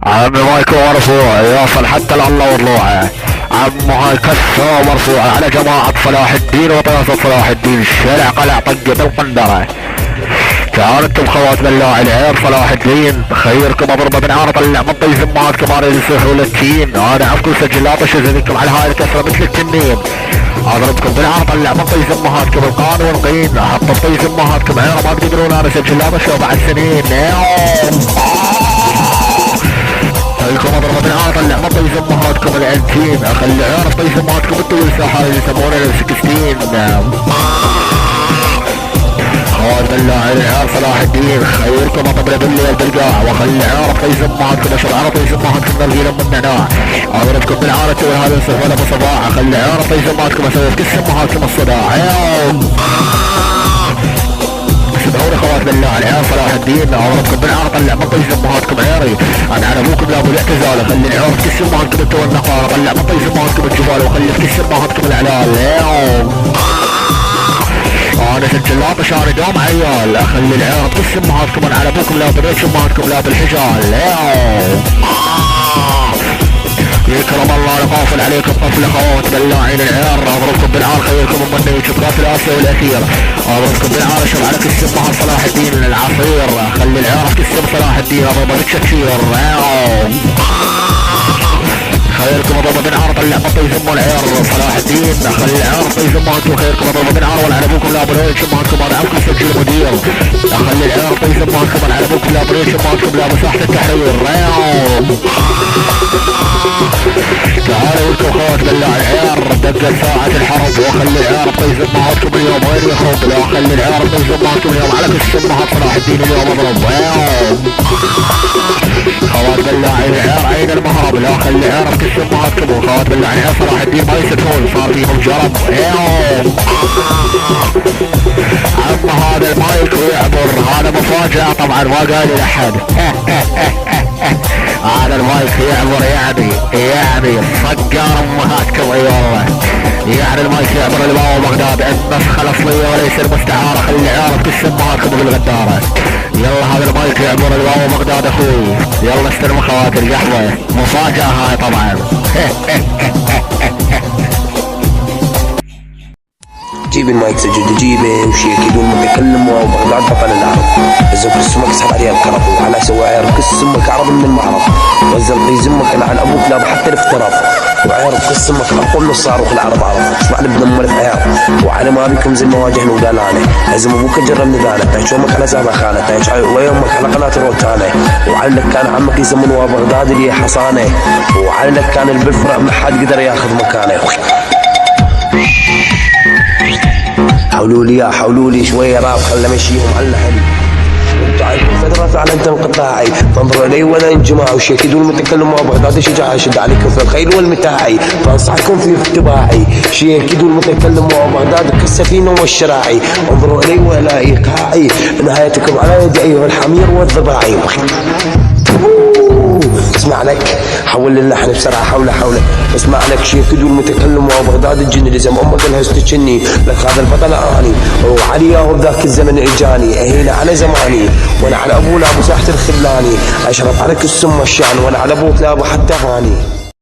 عم مايكو مرفوع يوصل حتى لله والروعة. عم هاي كسرة مرفوعة على جماعة صلاح الدين وطياسة صلاح الدين، الشارع قلع طقة بالقندرة. كانتم خواتم الله العير صلاح الدين، خيركم اضربه بنعارة طلع من طيف امهاتكم اريد يصيحوا للتين. انا عفكم سجلات اشذكم على هاي الكسرة مثل التنين. اضربكم بالعار طلع من طيف امهاتكم القانون قين، حط طيف امهاتكم عيرة ما تقدرون انا سجلات اشوف بعد سنين. خليكم اضربه بالعار طلع من طيف امهاتكم الانتين، اخلي عيرة طيف امهاتكم الطويل ساحة اللي يسمونه السكستين. خواتم الله العيار صلاح الدين، خيركم اضرب الليل بالقاع واخلي عيار طيف امهاتكم اشرب عيار طيف امهاتكم نرجيلا من النعناع. اضربكم بالعارة تقول هذا يصير ولا بصباع، اخلي عيار طيف امهاتكم اسوي كس امهاتكم الصداع. سمعوني خواتم الله العيار صلاح الدين، اضربكم بالعار طلع من طيف امهاتكم عيري. انا على ابوكم لا ابو الاعتزال، اخلي العيار كس امهاتكم التو النقار، طلع من طيف امهاتكم الجبال واخلي كس امهاتكم الاعلال. انا سجلات شاري دوم عيال، اخلي العيار كس امهاتكم على ابوكم لا بريش امهاتكم لا بالحجال. يكرم الله لقافل عليكم قفل خوات باللاعين العيار. اضربكم بالعار خيركم من يشوف قافل اسيا والاثير. اضربكم بالعار اشرب على كس امهات صلاح الدين العصير، خلي العيار كس صلاح الدين اضربه بالتشكير. خيركم اضربه بالعار طلع بطيف امه العيار صلاح الدين، خلي العيار طيف امهاتكم خيركم اضربه بالعار ولا ابوكم لا بريش امهاتكم انا عمكم سجل مدير. خلي العيار طيف امهاتكم على ابوكم لا بريش امهاتكم لا مساحة التحرير. تعالوا انتم خوات بالله العيار دقت ساعة الحرب، وخلي العيار طيف امهاتكم اليوم وين يخرب، لا خلي العيار طيف امهاتكم اليوم على كس امهات صلاح الدين اليوم اضرب. خوات بالله العيار عين المهرب، لا خلي العيار كس امهاتكم وخوات بالله العيار صلاح الدين ما يسكتون صار فيهم جرب. عم هذا المايك ويعبر، هذا مفاجأة طبعا ما قال لأحد. هذا المايك يعبر يعني صقار امهاتكم. اي والله يعني المايك يعبر الباو بغداد النسخة الاصلية وليس المستعارة، خلي عيارة كس امهاتكم بالغدارة. يلا هذا المايك يعبر الباو بغداد اخوي، يلا استلم خوات القهوة، مفاجأة هاي طبعا. جيب المايك سجل جيبه وشي اكيد المتكلم وبغداد بطل العرب. اذا كل سمك اسحب عليها الكرف وعلى سوا عير كل سمك عرب من المعرض، وزن يزمك انا عن ابوك لا بحتى الافتراف، وعير كل سمك اقوى من الصاروخ العرب عرف. اسمعني بدمر الحياه وعلى ما بكم زي مواجهنا وقالانه، لازم ابوك جرب ندانه تعيش يومك على سابع خانه، تعيش ويومك على قناه الروتانه، وعلى لك كان عمك يسمونه بغداد اللي حصانه، وعلى لك كان البلفرق ما حد قدر ياخذ مكانه. حولوا لي شويه راب خلنا مشيهم على الحلي. انتوا عايشين فتره فعلا انقطاعي، تنظروا الي وانا انجماع وشيكدوا المتكلم وبغداد شجاعي، شد عليكم في الخيل والمتاعي فانصحكم في اتباعي، شيكدوا المتكلم وبغداد كالسفينه والشراعي، انظروا الي ولا ايقاعي، نهايتكم على يدي ايها الحمير والضباعي. اسمع لك حول اللحن بسرعه حوله اسمع لك شيكدوا المتكلم وبغداد الجن لزم امك الهز تشني لك هذا البطل اني وعلي ياهو بذاك الزمن اجاني هنا على زماني، وانا على ابونا ابو ساحه الخلاني اشرف عليك السم والشان، وانا على ابوك لا ابو حتى هاني.